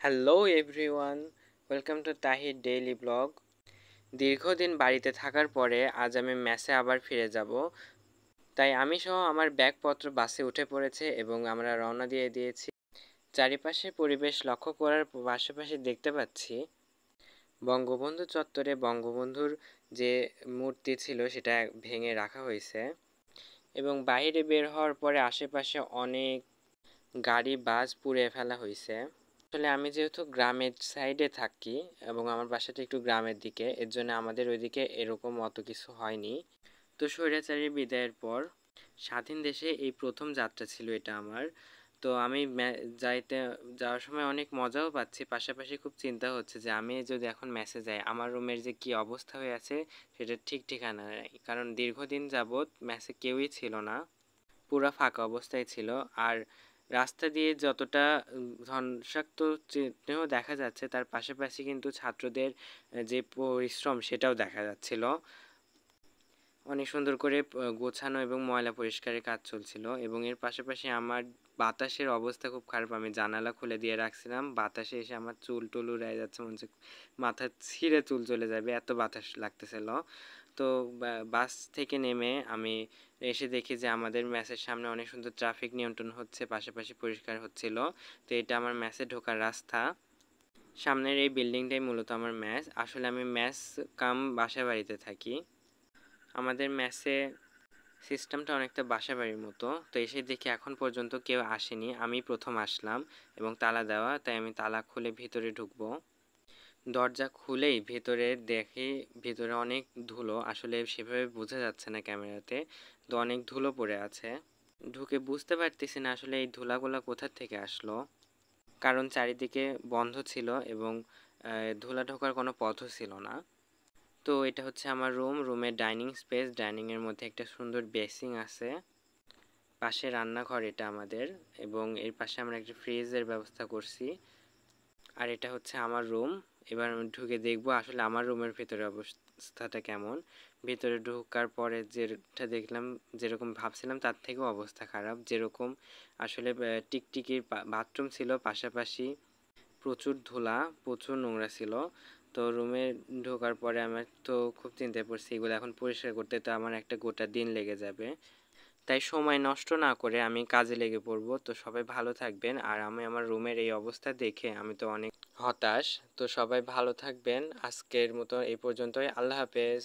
Hello everyone, welcome to Tahir daily blog. দীর্ঘদিন বাড়িতে থাকার পরে আজ আমি মেসে আবার ফিরে যাব। তাই আমি সহ আমার ব্যাগপত্র বাসে উঠে পড়েছে এবং আমরা রওনা দিয়ে দিয়েছি। চারিপাশের পরিবেশ লক্ষ্য করার পাশাপাশি দেখতে পাচ্ছি বঙ্গবন্ধু চত্বরে বঙ্গবন্ধুর যে মূর্তি ছিল সেটা ভেঙে রাখা হয়েছে এবং বাইরে বের হওয়ার পরে আশেপাশে অনেক গাড়ি বাস পুড়িয়ে ফেলা হয়েছে। আসলে আমি যেহেতু গ্রামের সাইডে থাকি এবং আমার বাসাটা একটু গ্রামের দিকে, এর জন্য আমাদের ওইদিকে এরকম অত কিছু হয়নি। তো স্বৈরাচারী বিদায়ের পর স্বাধীন দেশে এই প্রথম যাত্রা ছিল এটা আমার। তো আমি যাওয়ার সময় অনেক মজাও পাচ্ছি, পাশাপাশি খুব চিন্তা হচ্ছে যে আমি যদি এখন মেসে যাই আমার রুমের যে কি অবস্থা হয়ে আছে সেটা ঠিক ঠিকানা নেই, কারণ দীর্ঘদিন যাবৎ মেসে কেউই ছিল না, পুরা ফাঁকা অবস্থায় ছিল। আর রাস্তা দিয়ে যতটা ধ্বংসাত্মক চিহ্ন দেখা যাচ্ছে তার পাশাপাশি কিন্তু ছাত্রদের যে পরিশ্রম সেটাও দেখা যাচ্ছিল। অনেক সুন্দর করে গোছানো এবং ময়লা পরিষ্কারের কাজ চলছিল এবং এর পাশাপাশি আমার বাতাসের অবস্থা খুব খারাপ। আমি জানালা খুলে দিয়ে রাখছিলাম, বাতাসে এসে আমার চুল টুল উড়ে যাচ্ছে, মনে হচ্ছে মাথা ছিঁড়ে চুল চলে যাবে, এত বাতাস লাগতেছিল। তো বাস থেকে নেমে আমি এসে দেখি যে আমাদের ম্যাসের সামনে অনেক সুন্দর ট্রাফিক নিয়ন্ত্রণ হচ্ছে, পাশাপাশি পরিষ্কার হচ্ছিল। তো এটা আমার ম্যাসে ঢোকার রাস্তা। সামনের এই বিল্ডিংটাই মূলত আমার ম্যাস। আসলে আমি ম্যাস কাম বাসা বাড়িতে থাকি। আমাদের ম্যাসে সিস্টেমটা অনেকটা বাসাবাড়ির মতো। তো এসে দেখি এখন পর্যন্ত কেউ আসেনি, আমি প্রথম আসলাম এবং তালা দেওয়া, তাই আমি তালা খুলে ভিতরে ঢুকবো। দরজা খুলেই ভেতরে দেখি ভেতরে অনেক ধুলো, আসলে সেভাবে বোঝা যাচ্ছে না ক্যামেরাতে, তো অনেক ধুলো পড়ে আছে। ঢুকে বুঝতে পারতেছি না আসলে এই ধুলাগুলা কোথা থেকে আসলো, কারণ চারিদিকে বন্ধ ছিল এবং ধুলা ঢোকার কোনো পথও ছিল না। তো এটা হচ্ছে আমার রুমের ডাইনিং স্পেস। ডাইনিংয়ের মধ্যে একটা সুন্দর বেসিং আছে, পাশে রান্নাঘর এটা আমাদের, এবং এর পাশে আমরা একটা ফ্রিজের ব্যবস্থা করছি। আর এটা হচ্ছে আমার রুম। এবার আমি ঢুকে দেখবো আসলে আমার রুমের ভেতরে অবস্থাটা কেমন। ভেতরে ঢোকার পরে যেটা দেখলাম, যেরকম ভাবছিলাম তার থেকেও অবস্থা খারাপ। যেরকম আসলে টিকটিকির বাথরুম ছিল, পাশাপাশি প্রচুর ধুলা, প্রচুর নোংরা ছিল। তো রুমে ঢোকার পরে আমার তো খুব চিন্তায় পড়ছি, এগুলো এখন পরিষ্কার করতে তো আমার একটা গোটা দিন লেগে যাবে। তাই সময় নষ্ট না করে আমি কাজে লেগে পড়ব। তো সবাই ভালো থাকবেন। আর আমি আমার রুমের এই অবস্থা দেখে আমি তো অনেক হতাশ। তো সবাই ভালো থাকবেন। আজকের মতো এই পর্যন্তই। আল্লাহ হাফেজ।